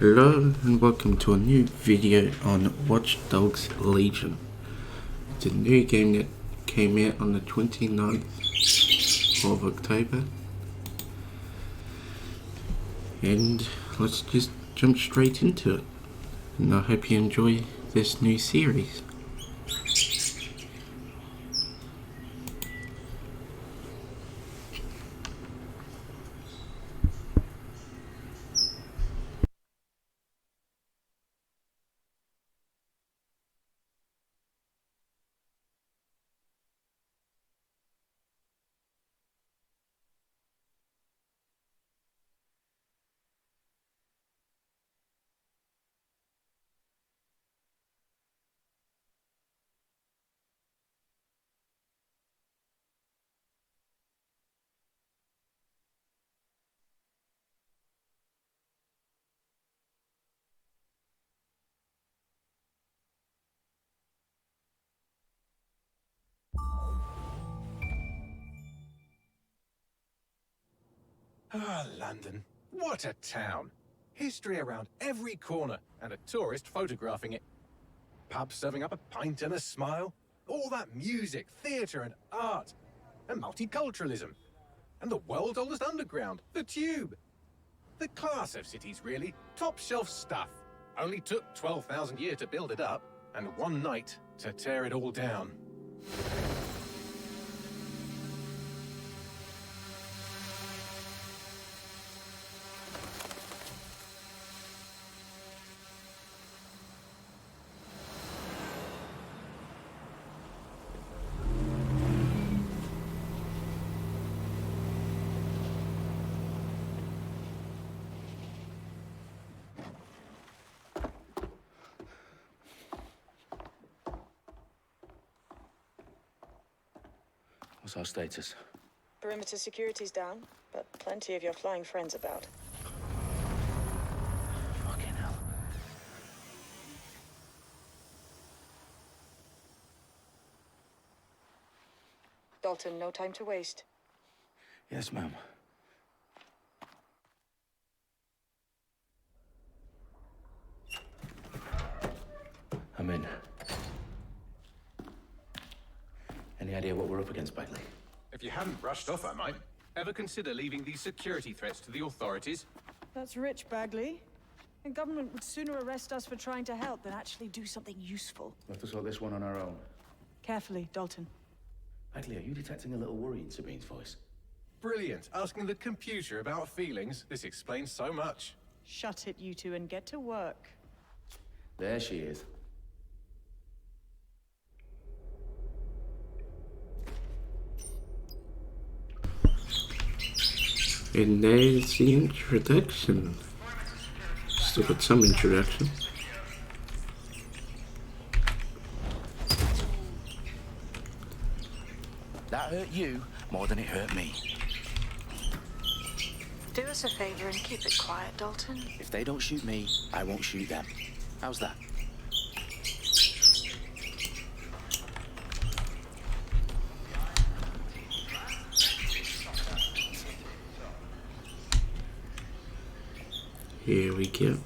Hello and welcome to a new video on Watch Dogs Legion. It's a new game that came out on the 29th of October. And let's just jump straight into it. And I hope you enjoy this new series. Ah, London. What a town. History around every corner and a tourist photographing it. Pubs serving up a pint and a smile. All that music, theatre and art. And multiculturalism. And the world's oldest underground, the Tube. The class of cities, really. Top shelf stuff. Only took 12,000 years to build it up and one night to tear it all down. What's our status? Perimeter security's down, but plenty of your flying friends about. Fucking hell. Dalton, no time to waste. Yes, ma'am. I'm in. Any idea what we're up against, Bagley? If you hadn't rushed off, I might. Ever consider leaving these security threats to the authorities? That's rich, Bagley. The government would sooner arrest us for trying to help than actually do something useful. We'll have to sort this one on our own. Carefully, Dalton. Bagley, are you detecting a little worry in Sabine's voice? Brilliant. Asking the computer about feelings. This explains so much. Shut it, you two, and get to work. There she is. And there's the introduction. Still got some introduction. That hurt you more than it hurt me. Do us a favor and keep it quiet, Dalton. If they don't shoot me, I won't shoot them. How's that? Here we go.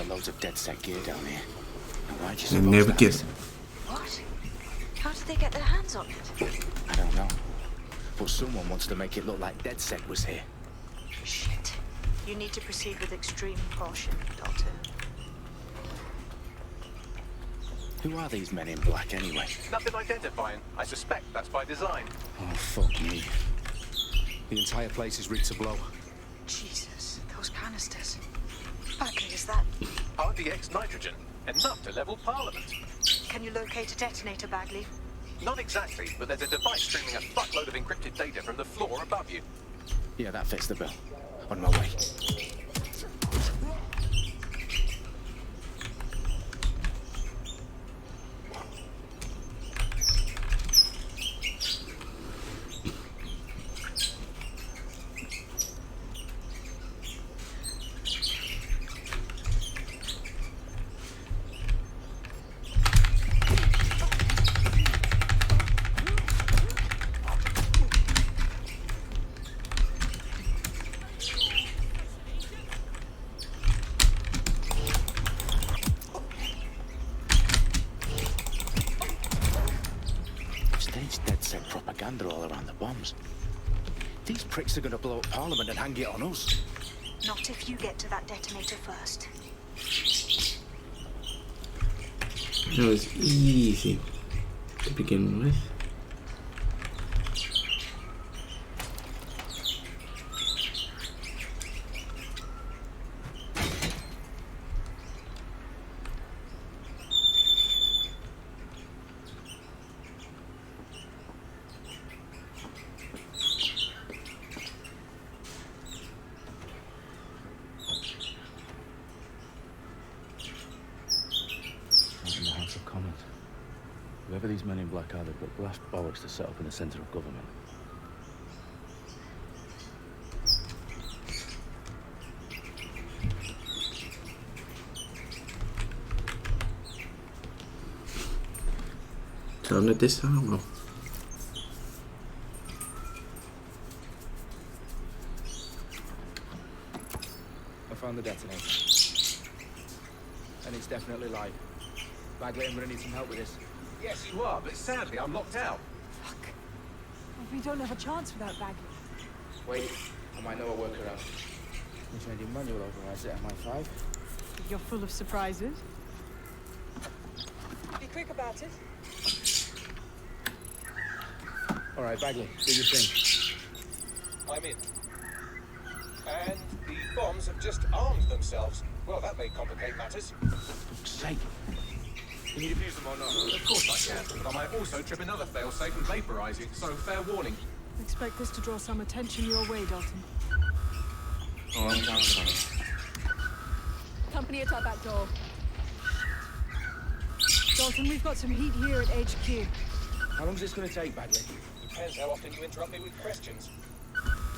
Loads of dead set gear down here. And why'd you They suppose never that get is? it. What? How did they get their hands on it? I don't know. But someone wants to make it look like dead set was here. Shit. You need to proceed with extreme caution, Dalton. Who are these men in black anyway? Nothing identifying. I suspect that's by design. Oh, fuck me. The entire place is rigged to blow. Jesus, those canisters. Bagley, is that... RDX nitrogen. Enough to level Parliament. Can you locate a detonator, Bagley? Not exactly, but there's a device streaming a fuckload of encrypted data from the floor above you. Yeah, that fits the bill. On my way. propaganda all around the bombs. These pricks are gonna blow up Parliament and hang it on us. Not if you get to that detonator first. That was easy to begin with. In the House of Commons. Whoever these men in black are, they've got glass bollocks to set up in the centre of government. Time to disarm them. I found the detonator. And it's definitely live. Bagley, I'm gonna need some help with this. Yes, you are, but sadly I'm locked out. Fuck. Well, we don't have a chance without Bagley. Wait, I might know a workaround. Which made your manual overrides it, MI5. You're full of surprises. Be quick about it. All right, Bagley, do your thing. I'm in. And the bombs have just armed themselves. Well, that may complicate matters. For fuck's sake. Can you defuse them or not? Of course I can, but I might also trip another failsafe and vaporize you, so fair warning. Expect this to draw some attention your way, Dalton. Oh, I'm counting on it. Company at our back door. Dalton, we've got some heat here at HQ. How long is this gonna take, Bagley? Depends how often you interrupt me with questions.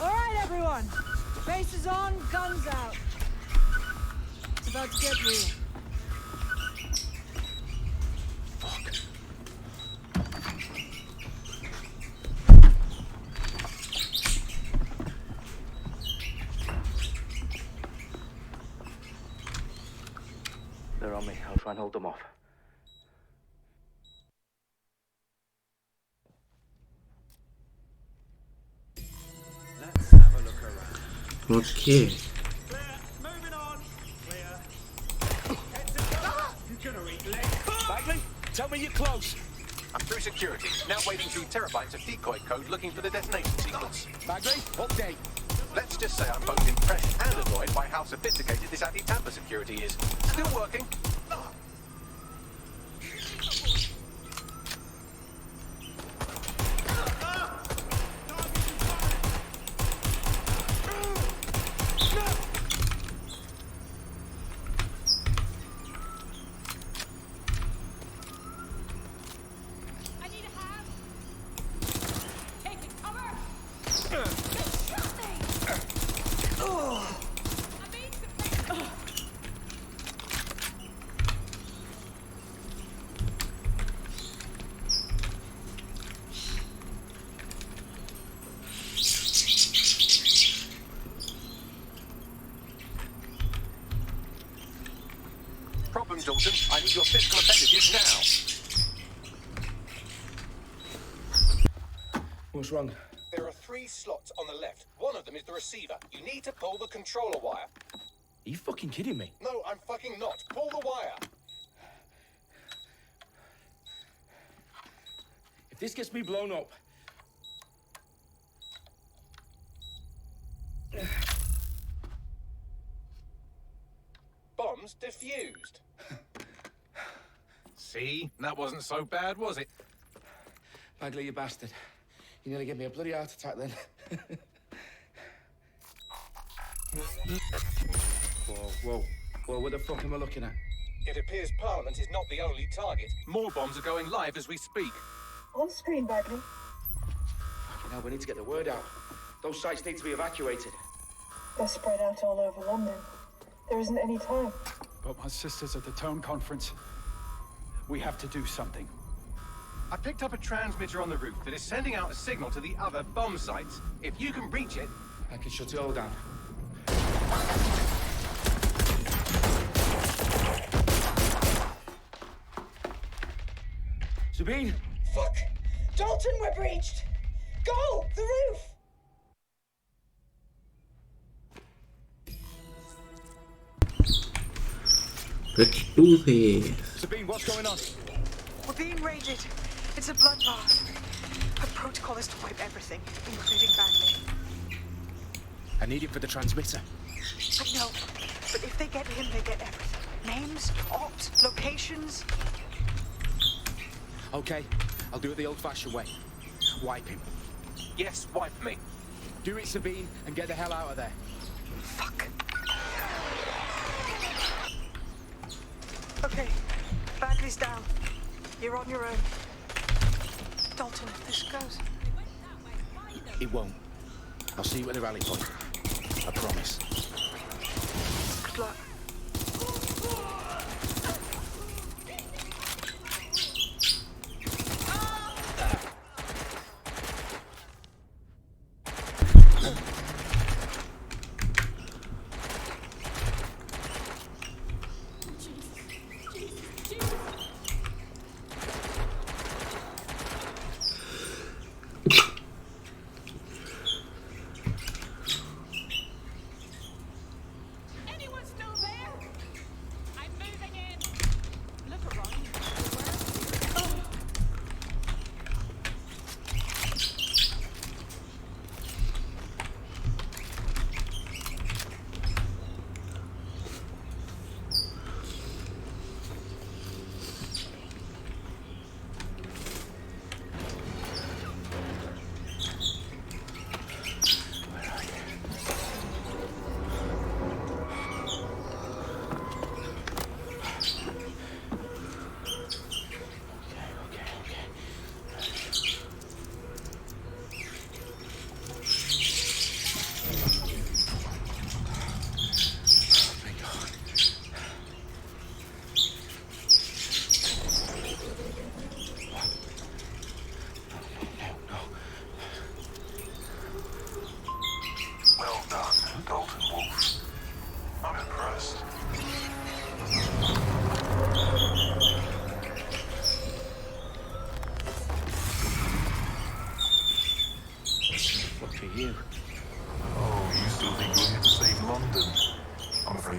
All right, everyone. Faces on, guns out. It's about to get real. Fuck. They're on me. I'll try and hold them off. Let's have a look around. Okay. Clear. Moving on. Clear. You're gonna eat legs. Bagley, tell me you're close. I'm through security, now wading through terabytes of decoy code looking for the detonation sequence. Bagley, update. Let's just say I'm both impressed and annoyed by how sophisticated this anti-tamper security is. Still working. I need a hand. Taking cover. They shot me. I mean, Problem, Dalton. I need your physical appendages now. What's wrong? There are 3 slots on the left. One of them is the receiver. You need to pull the controller wire. Are you fucking kidding me? No, I'm fucking not. Pull the wire. If this gets me blown up... Bombs defused. See? That wasn't so bad, was it? Bagley, you bastard. You nearly gave me a bloody heart attack then. Whoa. What the fuck am I looking at? It appears Parliament is not the only target. More bombs are going live as we speak. On screen, Bagley. Now we need to get the word out. Those sites need to be evacuated. They're spread out all over London. There isn't any time. But my sister's at the town conference. We have to do something. I picked up a transmitter on the roof that is sending out a signal to the other bomb sites. If you can reach it... I can shut it all down. Sabine? Fuck! Dalton, we're breached! Go! The roof! Let's do this. Sabine, what's going on? We're being raided. It's a bloodbath. Our protocol is to wipe everything, including Bagley. I need it for the transmitter. I know, but if they get him, they get everything. Names, ops, locations. Okay, I'll do it the old-fashioned way. Wipe him. Yes, wipe me. Do it, Sabine, and get the hell out of there. Fuck. Okay, Bagley's down. You're on your own. Dalton, if this goes... It won't. I'll see you at the rally point. I promise. Good luck.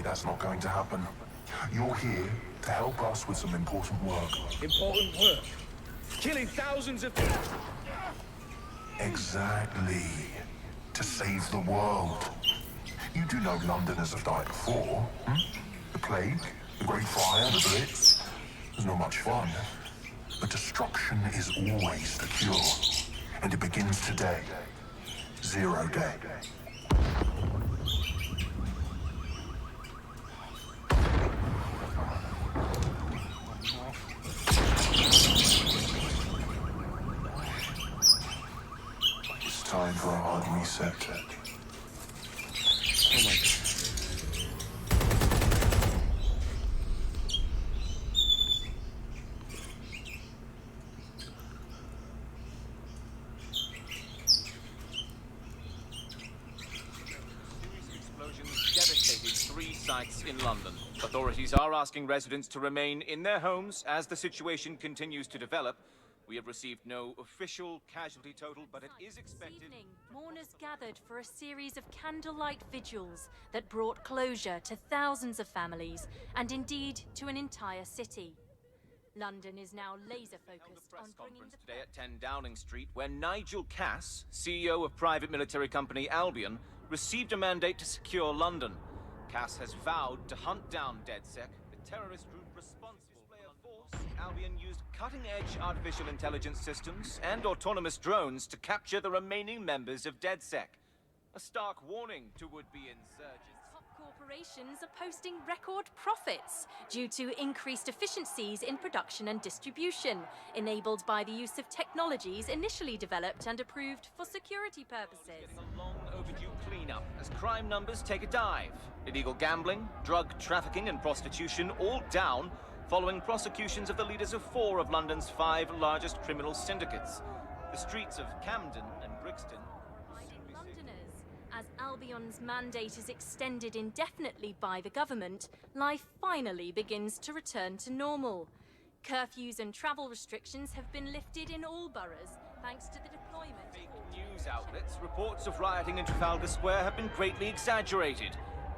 That's not going to happen. You're here to help us with some important work. Important work? Killing thousands of people? Exactly. To save the world. You do know Londoners have died before, hmm? The Plague, the Great Fire, the Blitz. It's not much fun. But destruction is always the cure. And it begins today. 0 day. Time for a hard reset. Oh my God. Explosions devastated 3 sites in London. Authorities are asking residents to remain in their homes as the situation continues to develop. We have received no official casualty total, but it is expected... This evening, mourners gathered for a series of candlelight vigils that brought closure to thousands of families, and indeed to an entire city. London is now laser-focused on bringing the... today at 10 Downing Street, where Nigel Cass, CEO of private military company Albion, received a mandate to secure London. Cass has vowed to hunt down DedSec, the terrorist group responsible for force. Albion used cutting-edge artificial intelligence systems and autonomous drones to capture the remaining members of DedSec. A stark warning to would-be insurgents. Top corporations are posting record profits due to increased efficiencies in production and distribution, enabled by the use of technologies initially developed and approved for security purposes. Getting a long overdue cleanup as crime numbers take a dive. Illegal gambling, drug trafficking and prostitution all down, following prosecutions of the leaders of 4 of London's 5 largest criminal syndicates. The streets of Camden and Brixton... Londoners. As Albion's mandate is extended indefinitely by the government, life finally begins to return to normal. Curfews and travel restrictions have been lifted in all boroughs, thanks to the deployment. Fake news outlets, reports of rioting in Trafalgar Square have been greatly exaggerated,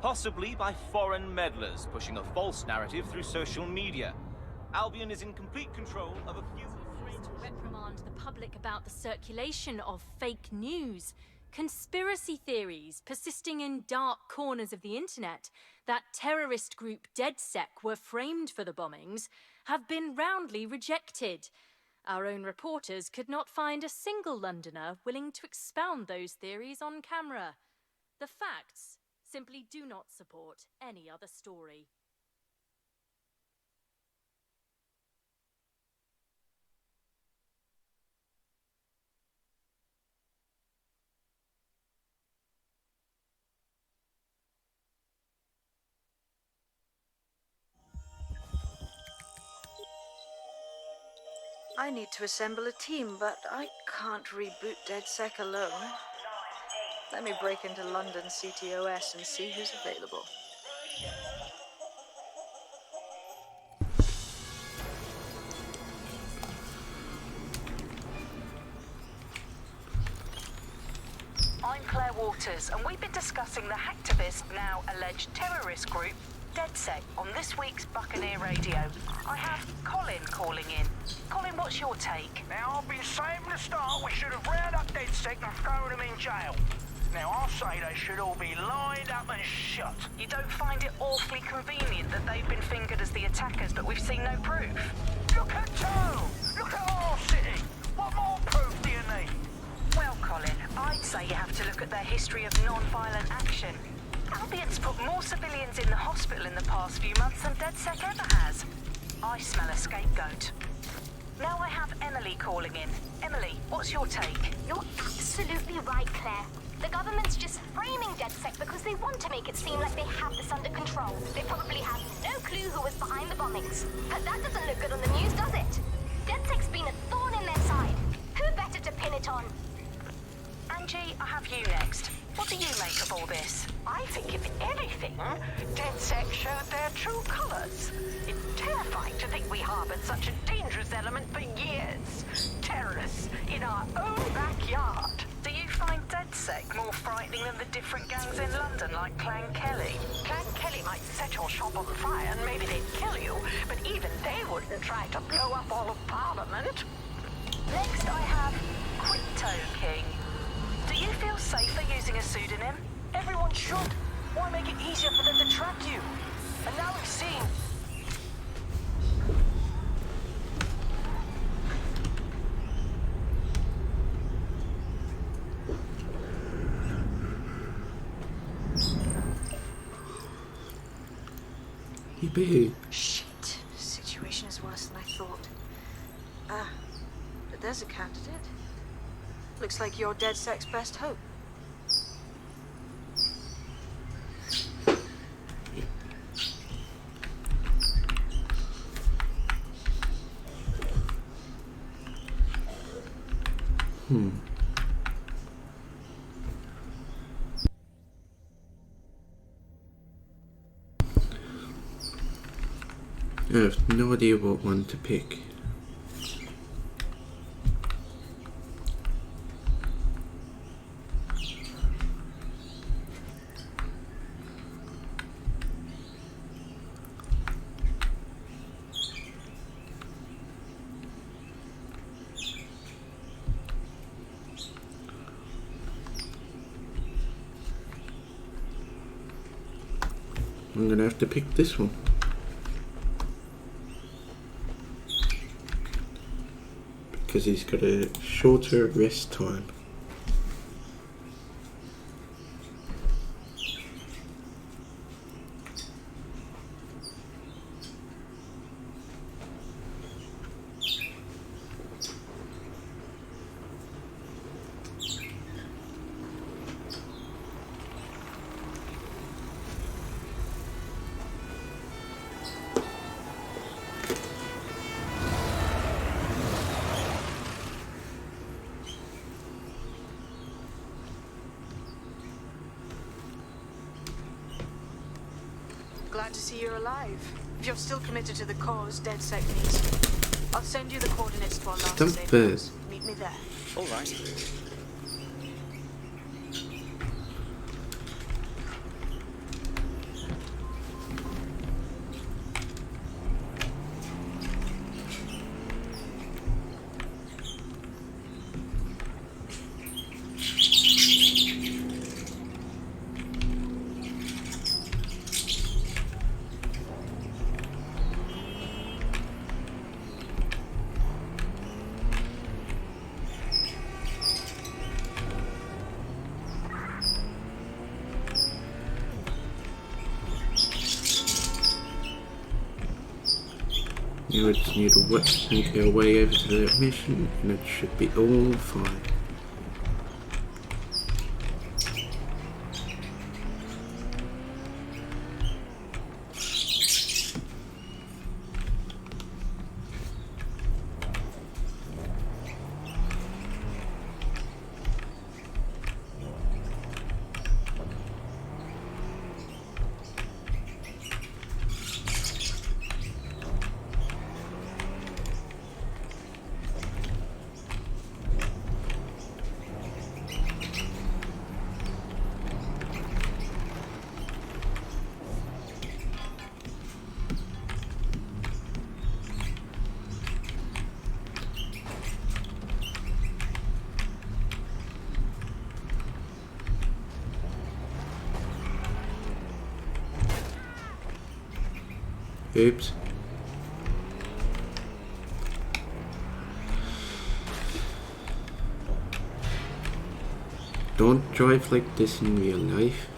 possibly by foreign meddlers pushing a false narrative through social media. Albion is in complete control of a few... To reprimand the public about the circulation of fake news, conspiracy theories persisting in dark corners of the internet that terrorist group DedSec were framed for the bombings have been roundly rejected. Our own reporters could not find a single Londoner willing to expound those theories on camera. The facts simply do not support any other story. I need to assemble a team, but I can't reboot DedSec alone. Let me break into London CTOS and see who's available. I'm Claire Waters, and we've been discussing the hacktivist, now alleged terrorist group, DedSec, on this week's Buccaneer Radio. I have Colin calling in. Colin, what's your take? Now, I've been saying from the start we should have rounded up DedSec and thrown them in jail. Now, I'll say they should all be lined up and shot. You don't find it awfully convenient that they've been fingered as the attackers, but we've seen no proof? Look at town! Look at our city! What more proof do you need? Well, Colin, I'd say you have to look at their history of non-violent action. Albion's put more civilians in the hospital in the past few months than DedSec ever has. I smell a scapegoat. Now I have Emily calling in. Emily, what's your take? You're absolutely right, Claire. The government's just framing DedSec because they want to make it seem like they have this under control. They probably have no clue who was behind the bombings. But that doesn't look good on the news, does it? DedSec's been a thorn in their side. Who better to pin it on? Angie, I have you next. What do you make of all this? I think, if anything, DedSec showed their true colours. It's terrifying to think we harboured such a dangerous element for years. Terrorists in our own backyard. Do you find DedSec more frightening than the different gangs in London, like Clan Kelly? Clan Kelly might set your shop on fire and maybe they'd kill you, but even they wouldn't try to blow up all of Parliament. Next I have Crypto King. Do you feel safer using a pseudonym? Everyone should. Why make it easier for them to track you? And now we've seen... Yippee. Shit. The situation is worse than I thought. But there's a candidate. Looks like you're DedSec's best hope. I have no idea what one to pick. I'm gonna have to pick this one. Because he's got a shorter rest time. Glad to see you're alive. If you're still committed to the cause DedSec needs, I'll send you the coordinates to our last Don't safe buzz. house. Meet me there. All right. You just need to make your way over to that mission and it should be all fine. Oops. Don't drive like this in real life.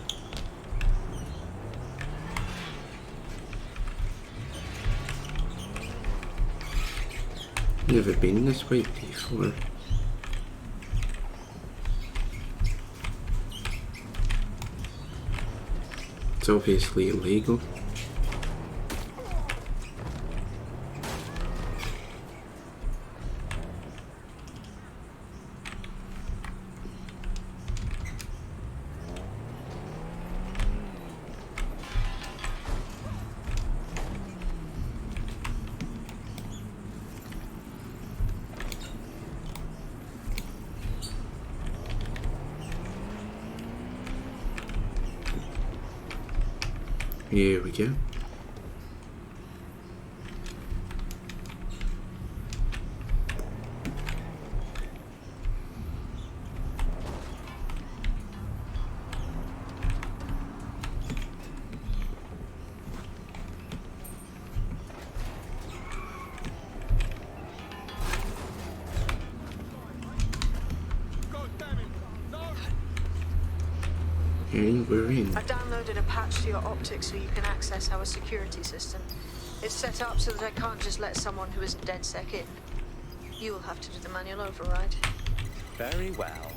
Never been this way before. It's obviously illegal. Here we go. And we're in. I've downloaded a patch to your optics so you can access our security system. It's set up so that I can't just let someone who isn't DedSec in. You will have to do the manual override. Very well.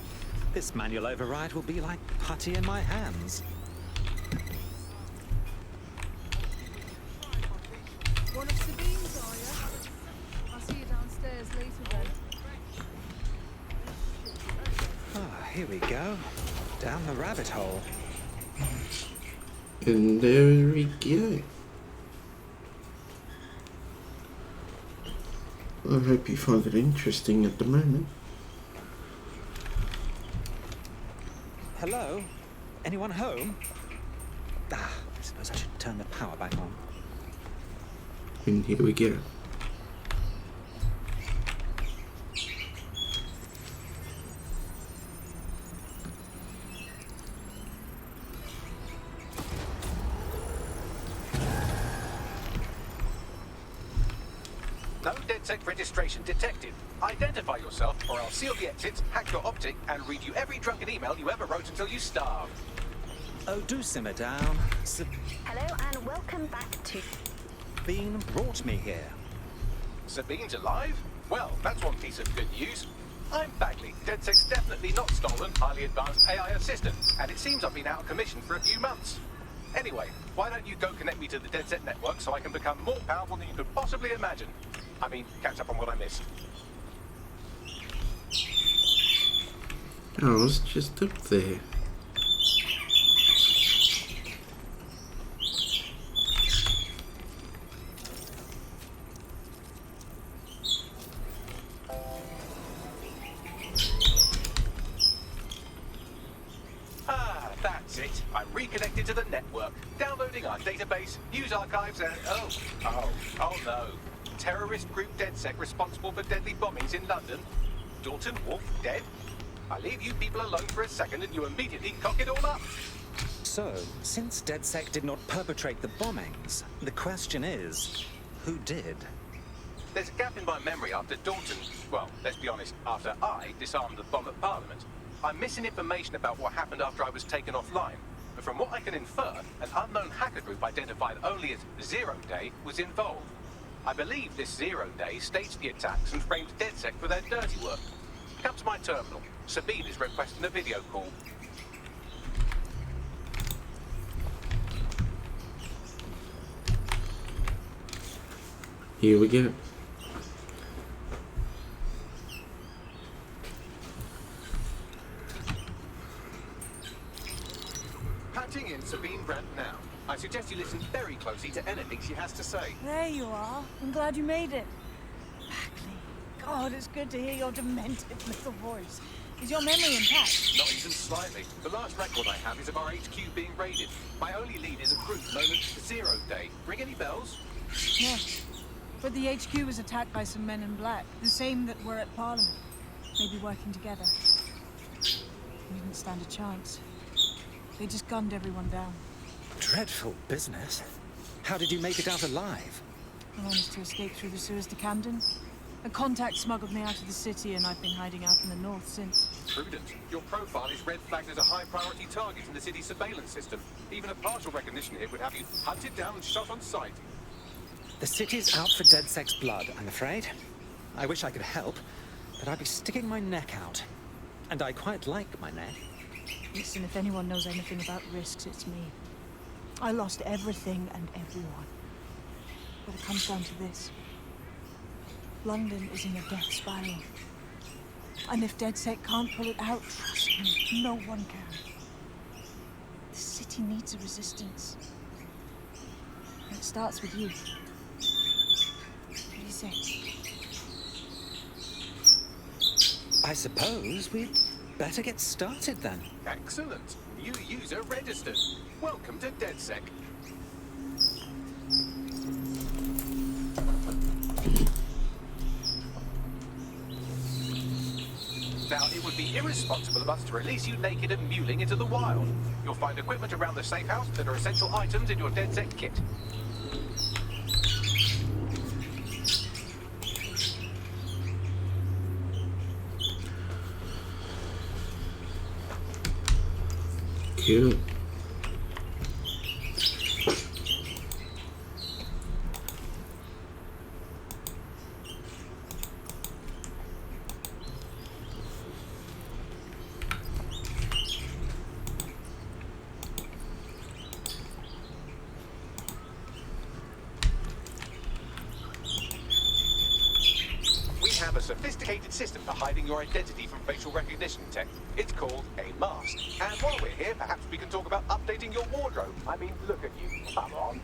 This manual override will be like putty in my hands. One of Sabine's, are you? I'll see you downstairs later then. Ah, here we go. Down the rabbit hole. And there we go. I hope you find it interesting at the moment. Hello? Anyone home? Ah, I suppose I should turn the power back on. And here we go. No DedSec registration detected. Identify yourself, or I'll seal the exits, hack your optic, and read you every drunken email you ever wrote until you starved. Oh, do simmer down. Hello and welcome back to... Sabine brought me here. Sabine's alive? Well, that's one piece of good news. I'm Bagley, DedSec's definitely not stolen, highly advanced AI assistant, and it seems I've been out of commission for a few months. Anyway, why don't you go connect me to the DedSec network so I can become more powerful than you could possibly imagine? I mean, catch up on what I missed. I was just up there. connected to the network, downloading our database, news archives, and oh no. Terrorist group DedSec responsible for deadly bombings in London. Dalton Wolf dead? I leave you people alone for a second and you immediately cock it all up. So, since DedSec did not perpetrate the bombings, the question is, who did? There's a gap in my memory after Dalton, well, let's be honest, after I disarmed the bomb at Parliament. I'm missing information about what happened after I was taken offline. But from what I can infer, an unknown hacker group identified only as Zero Day was involved. I believe this 0 Day staged the attacks and framed DedSec for their dirty work. Come to my terminal. Sabine is requesting a video call. Here we go. Patching in Sabine Brandt now. I suggest you listen very closely to anything she has to say. There you are. I'm glad you made it. Bagley. God, it's good to hear your demented little voice. Is your memory intact? Not even slightly. The last record I have is of our HQ being raided. My only lead is a group known as 0 Day. Ring any bells? No. But the HQ was attacked by some men in black, the same that were at Parliament. Maybe working together. We didn't stand a chance. They just gunned everyone down. Dreadful business. How did you make it out alive? I managed to escape through the sewers to Camden. A contact smuggled me out of the city, and I've been hiding out in the north since. Prudent. Your profile is red flagged as a high-priority target in the city's surveillance system. Even a partial recognition hit would have you hunted down and shot on sight. The city's out for DedSec's blood, I'm afraid. I wish I could help, but I'd be sticking my neck out. And I quite like my neck. Listen, if anyone knows anything about risks, it's me. I lost everything and everyone. But it comes down to this. London is in a death spiral. And if DedSec can't pull it out, trust me, no one can. The city needs a resistance. And it starts with you. What do you say? I suppose we'd better get started then. Excellent. New user registered. Welcome to DedSec. Now, it would be irresponsible of us to release you naked and mewling into the wild. You'll find equipment around the safe house that are essential items in your DedSec kit. Cool. Have a sophisticated system for hiding your identity from facial recognition tech. It's called a mask. And while we're here, perhaps we can talk about updating your wardrobe. I mean, look at you. Come on.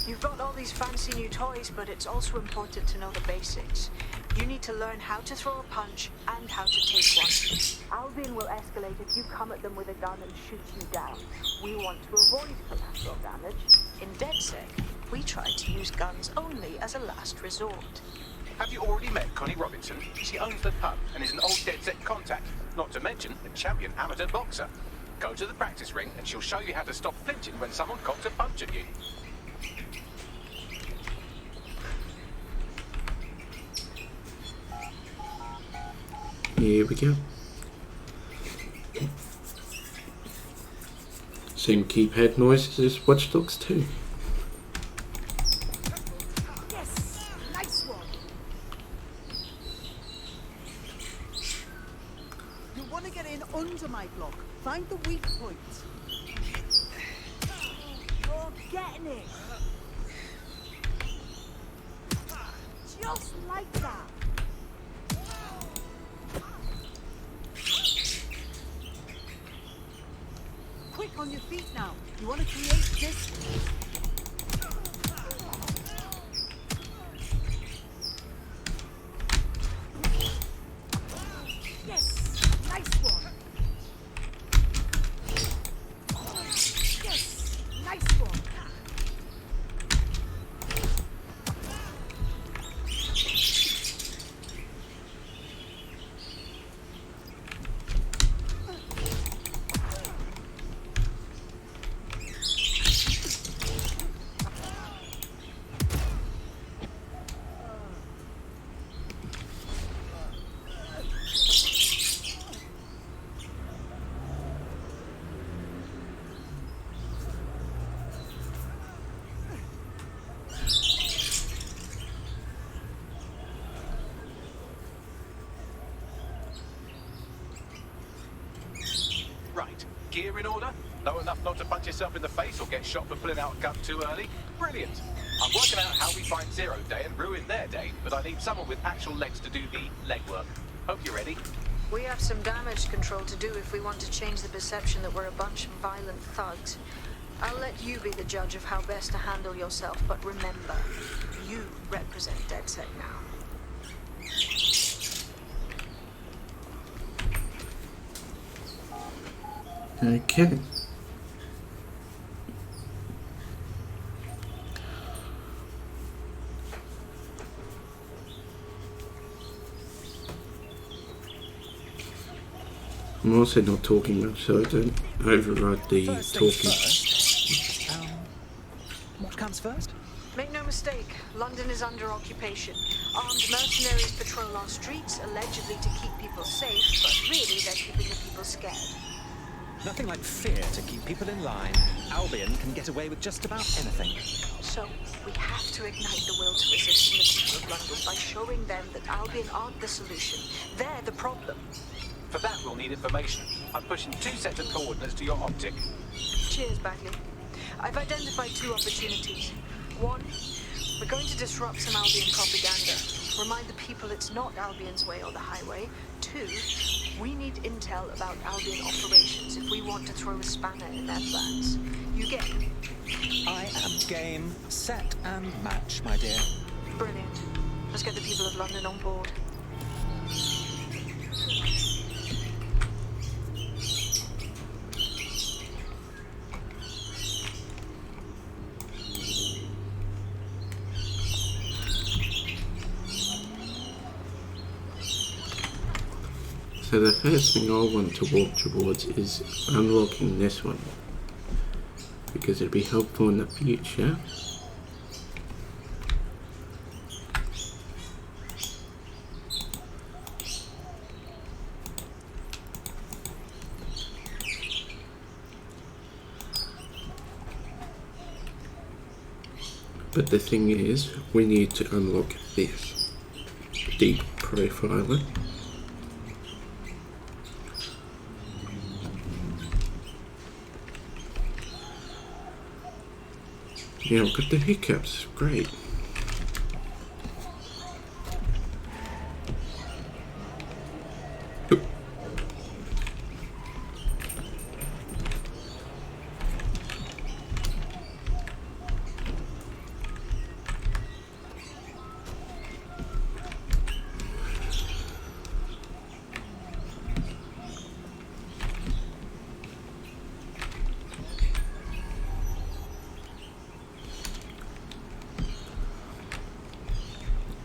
You've got all these fancy new toys, but it's also important to know the basics. You need to learn how to throw a punch and how to take one. Albion will escalate if you come at them with a gun and shoot you down. We want to avoid collateral damage. In DedSec, we try to use guns only as a last resort. Have you already met Connie Robinson? She owns the pub and is an old DedSec contact, not to mention a champion amateur boxer. Go to the practice ring and she'll show you how to stop flinching when someone cocks a punch at you. Here we go. Same keypad noises as Watch Dogs 2. Yes! Nice one! You want to get in under my block. Find the weak point. You're getting it! Just like that! Quick on your feet now. You want to create distance. Yes, nice one. Yes, nice one. Right, gear in order? Low enough not to punch yourself in the face or get shot for pulling out a gun too early? Brilliant. I'm working out how we find Zero Day and ruin their day, but I need someone with actual legs to do the legwork. Hope you're ready. We have some damage control to do if we want to change the perception that we're a bunch of violent thugs. I'll let you be the judge of how best to handle yourself, but remember, you represent DedSec now. Okay. I'm also not talking much, so I don't override the talking. What comes first? Make no mistake, London is under occupation. Armed mercenaries patrol our streets, allegedly to keep people safe, but really they're keeping the people scared. Nothing like fear to keep people in line. Albion can get away with just about anything. So, we have to ignite the will to resist in the people of London by showing them that Albion aren't the solution. They're the problem. For that, we'll need information. I'm pushing 2 sets of coordinates to your optic. Cheers, Bagley. I've identified 2 opportunities. 1, we're going to disrupt some Albion propaganda. Remind the people it's not Albion's way or the highway. 2, we need intel about Albion operations if we want to throw a spanner in their plans. You game? I am game, set, and match, my dear. Brilliant. Let's get the people of London on board. So the first thing I want to walk towards is unlocking this one, because it'd be helpful in the future. But the thing is, we need to unlock this. Deep profiler. Yeah, I've got the hiccups. Great.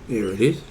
Here it is.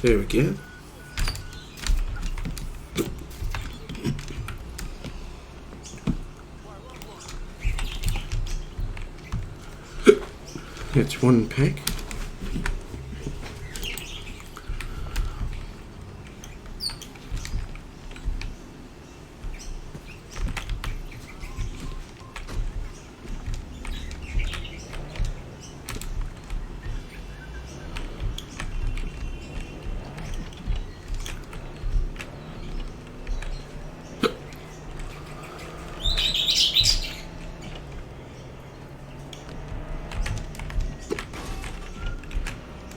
There we go. That's one pack.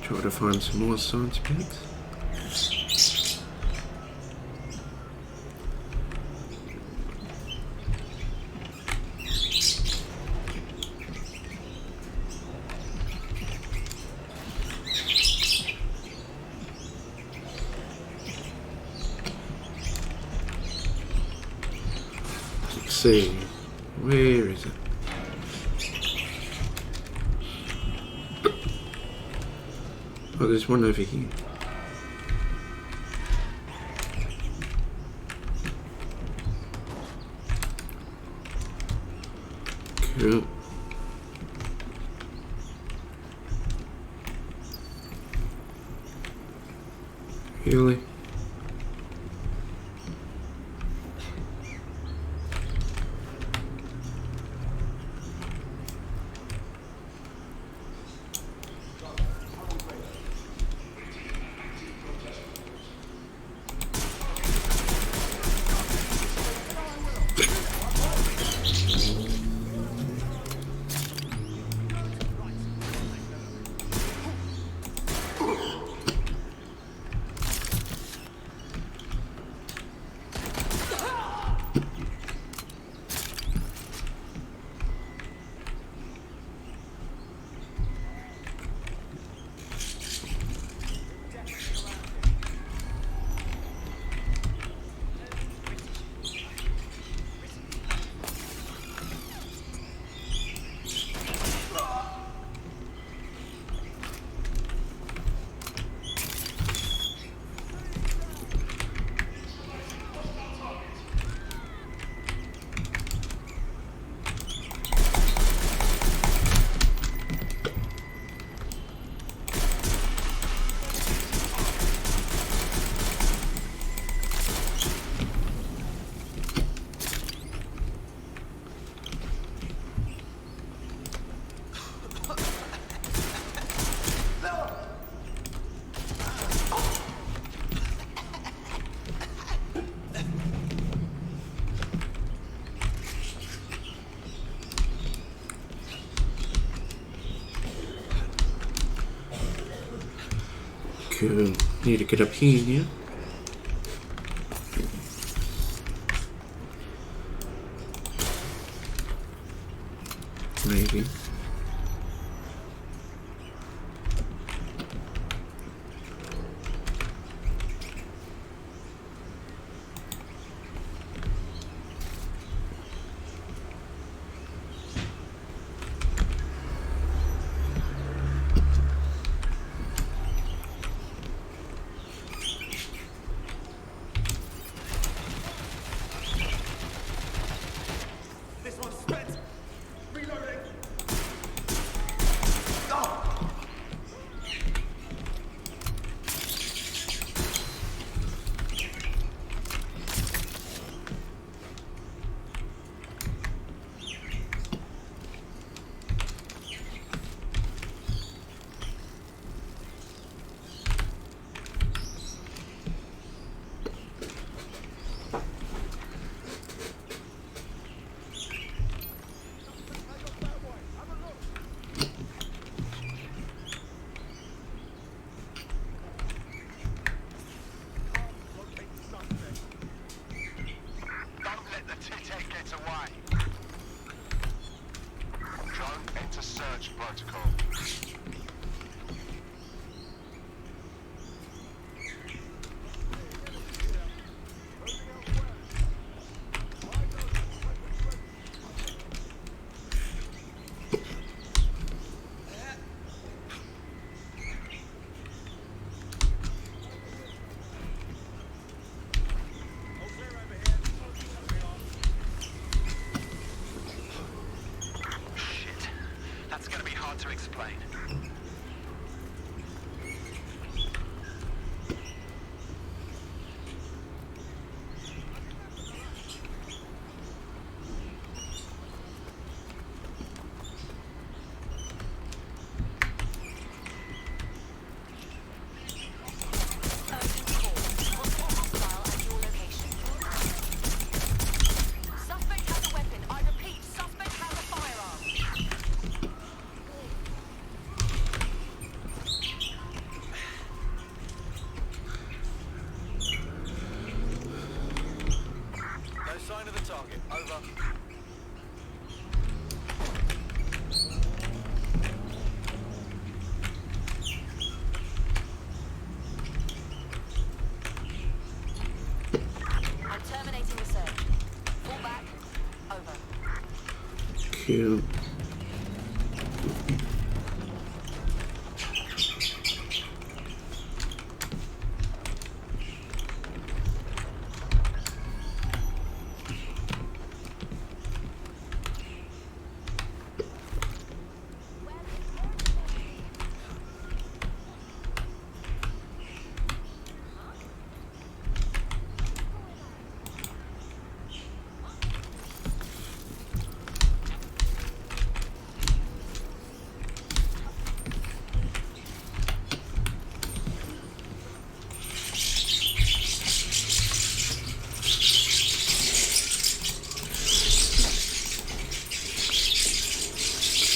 Try to find some more science packs. Let's see, where is it? Oh, there's one over here. Cool. Really? Cool. Need to get up here now. Maybe. Cool.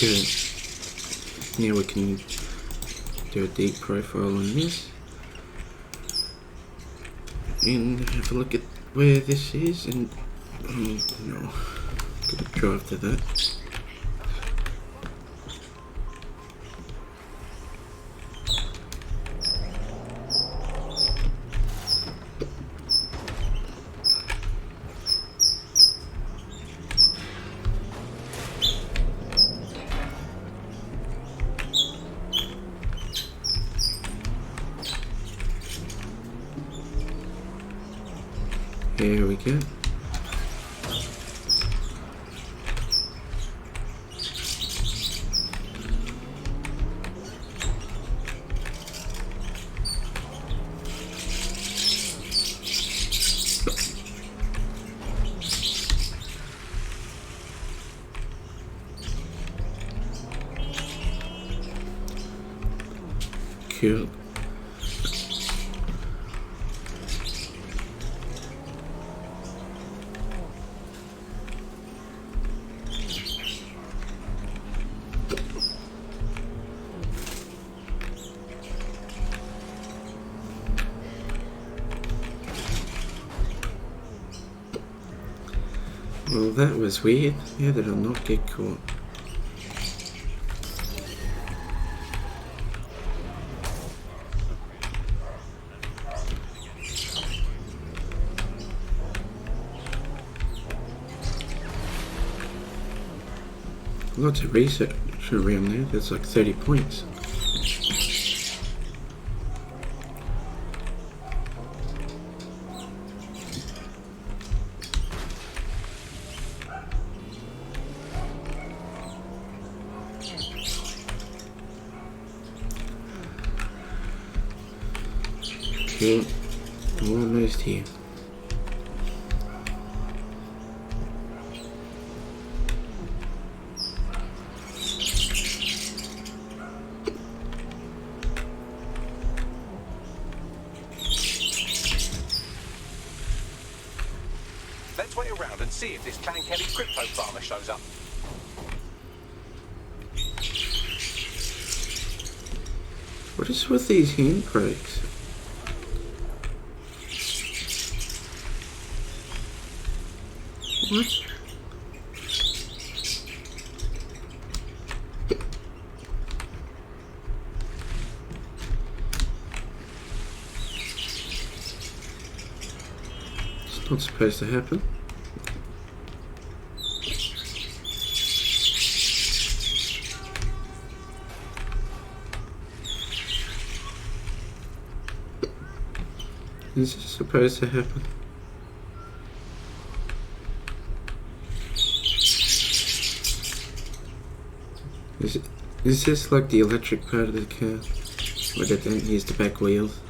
Good. Now we can do a deep profile on this and have a look at where this is, and no, gotta drive to that. Here we go. Cool. Well, that was weird. How did I not get caught? Lots of research around there. There's like 30 points. Okay, almost here. Let's wait around and see if this Clan Kelly crypto farmer shows up. What is with these handbrakes? What? It's not supposed to happen. Is this supposed to happen? Is this like the electric part of the car, where they don't use the back wheels?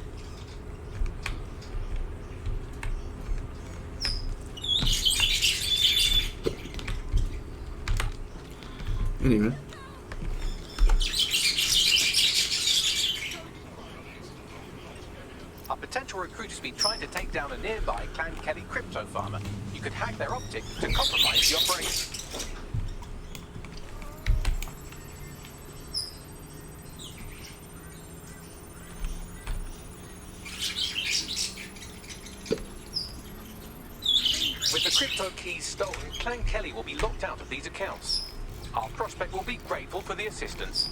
Anyway. A potential recruiter's been trying to take down a nearby Clan Kelly crypto farmer. You could hack their optic to compromise the operation. With the crypto keys stolen, Clan Kelly will be locked out of these accounts. Our prospect will be grateful for the assistance.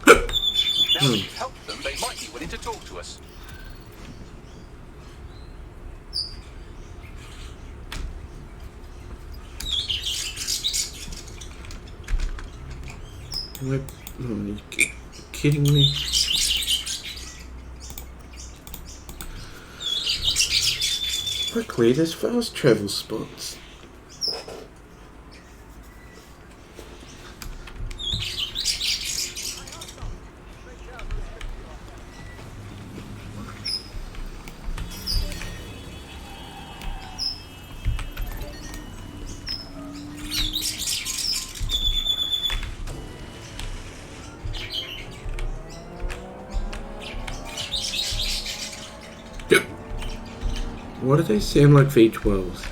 Now that we've helped them, they might be willing to talk to us. What? Oh, are you kidding me? Quickly, there's fast travel spots. Why do they sound like V12s?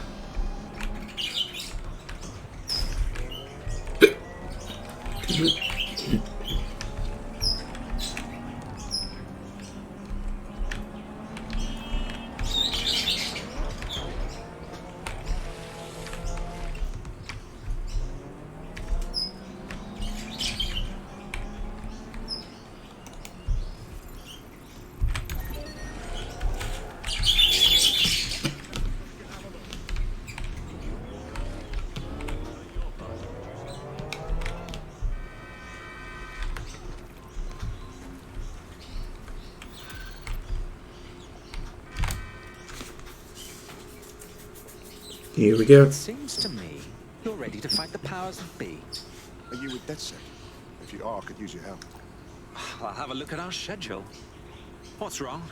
Here we go. It seems to me you're ready to fight the powers that be. Are you with DedSec? If you are, I could use your help. I'll have a look at our schedule. What's wrong?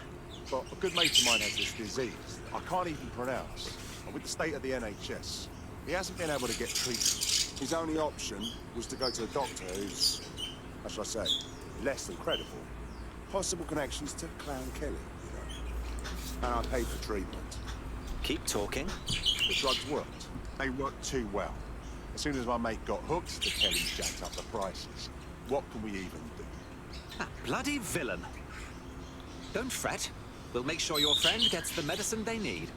Well, a good mate of mine has this disease I can't even pronounce. And with the state of the NHS, he hasn't been able to get treatment. His only option was to go to a doctor who's, how shall I say, less than credible. Possible connections to Clown Kelly, you know. And I paid for treatment. Keep talking. The drugs worked. They worked too well. As soon as my mate got hooked, the Kellys jacked up the prices. What can we even do? That bloody villain. Don't fret. We'll make sure your friend gets the medicine they need.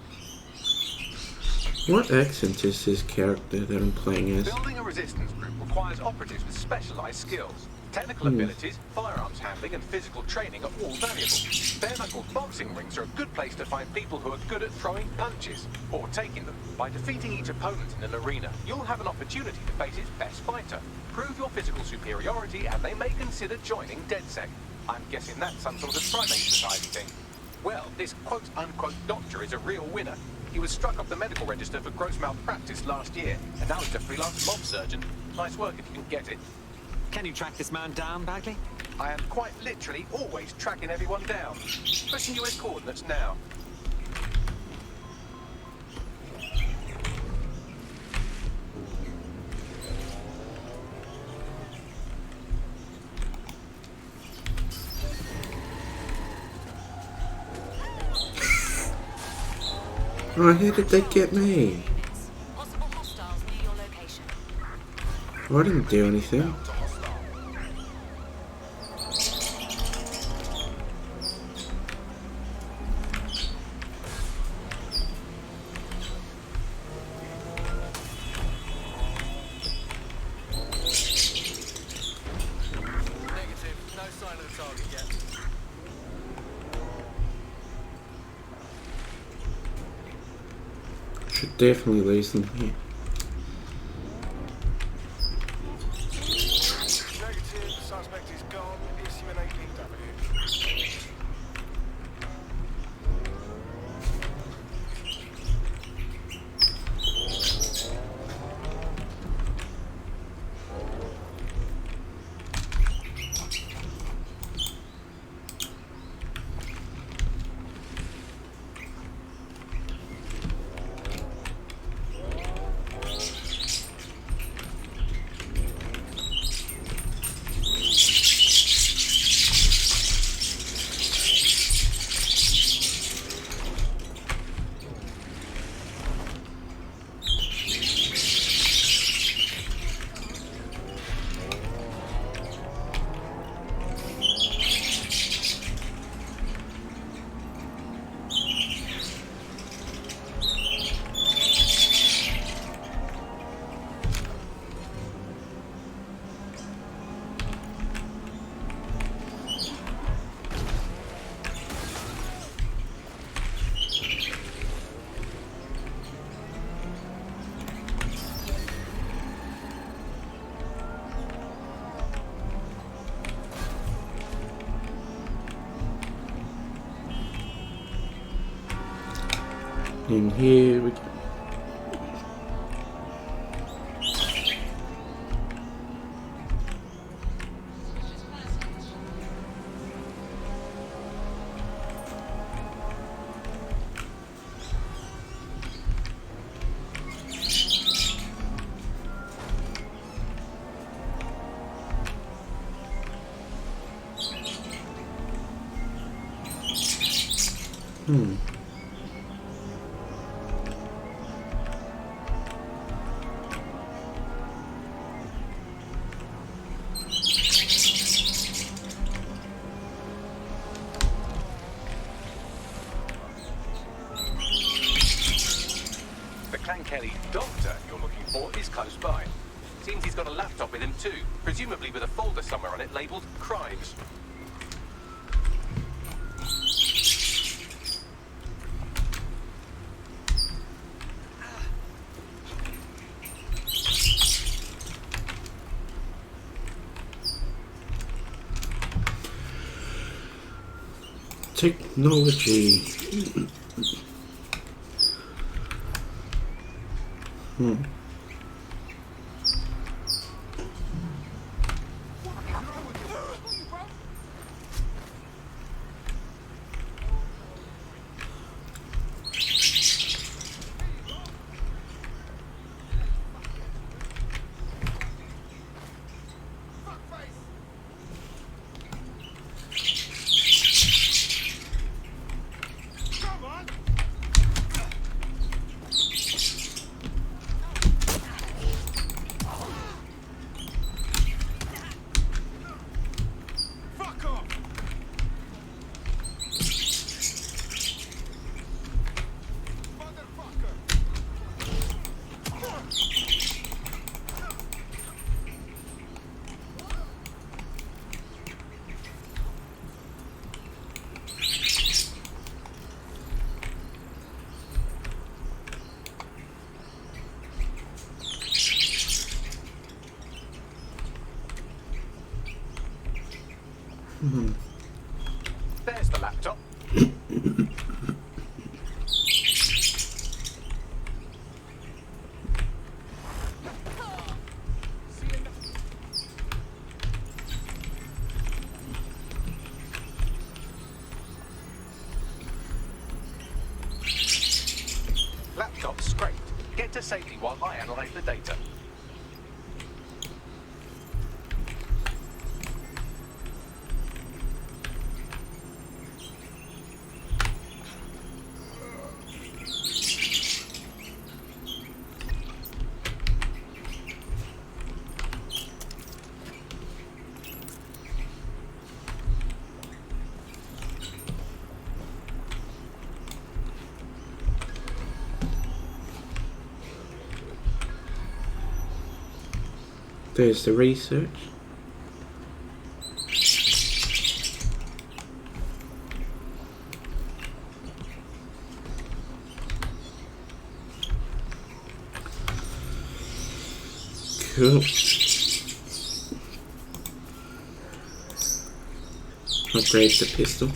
What accent is this character that I'm playing as? Building a resistance group requires operatives with specialized skills. Technical abilities, firearms handling, and physical training are all valuable. Bare-knuckle boxing rings are a good place to find people who are good at throwing punches, or taking them. By defeating each opponent in an arena, you'll have an opportunity to face its best fighter. Prove your physical superiority, and they may consider joining DedSec. I'm guessing that's some sort of primate society thing. Well, this quote-unquote doctor is a real winner. He was struck off the medical register for gross malpractice last year, and now he's a freelance mob surgeon. Nice work if you can get it. Can you track this man down, Bagley? I am quite literally always tracking everyone down. Pressing US coordinates now. Oh, how did they get me? I didn't do anything. Should definitely lose them here. Negative, suspect is gone. Issue an APW. And here we go. The Clan Kelly doctor you're looking for is close by. Seems he's got a laptop with him too, presumably with a folder somewhere on it labelled Crimes. Technology. There's the laptop. Laptop scraped. Get to safety while I analyze the data. There's the research. Cool. Upgrade the pistol.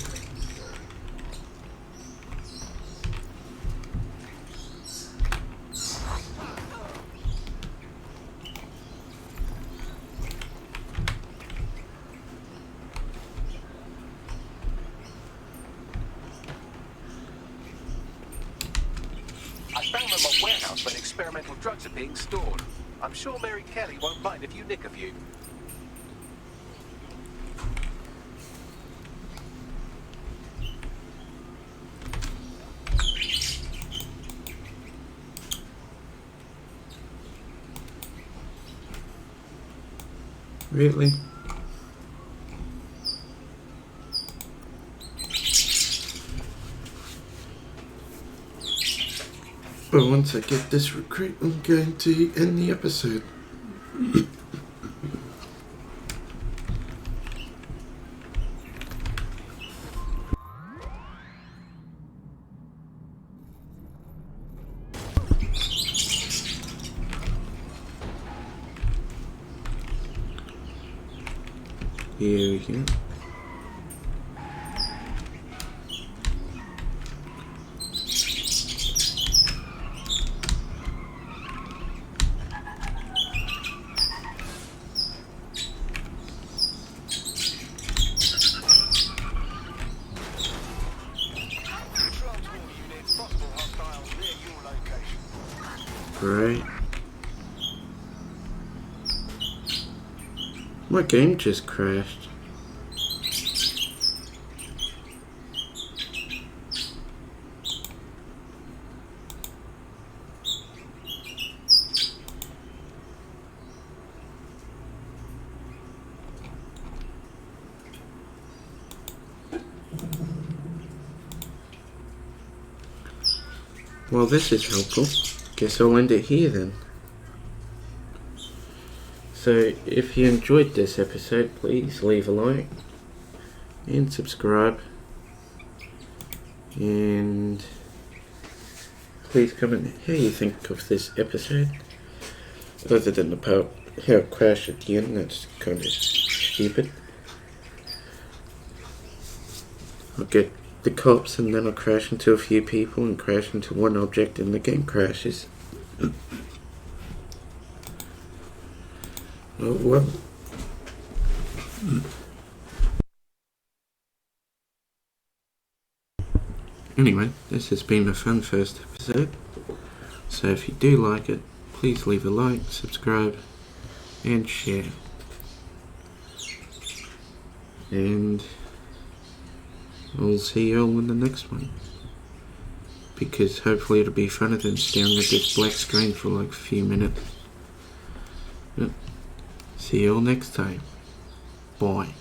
I found a remote warehouse where experimental drugs are being stored. I'm sure Mary Kelly won't mind if you nick a few. Really? But once I get this recruit, I'm going to end the episode. Here we go. great. My game just crashed. Well, this is helpful. Guess I'll end it here then. So, if you enjoyed this episode, please leave a like and subscribe. And please comment how you think of this episode. Other than the part how it crashed at the end, that's kind of stupid. I'll get the cops and then I'll crash into a few people and crash into one object and the game crashes. Oh well. Anyway, this has been a fun first episode. So if you do like it, please leave a like, subscribe and share. And I'll see you all in the next one. Because hopefully it'll be funner than staring at this black screen for like a few minutes. Yep. See you all next time. Bye.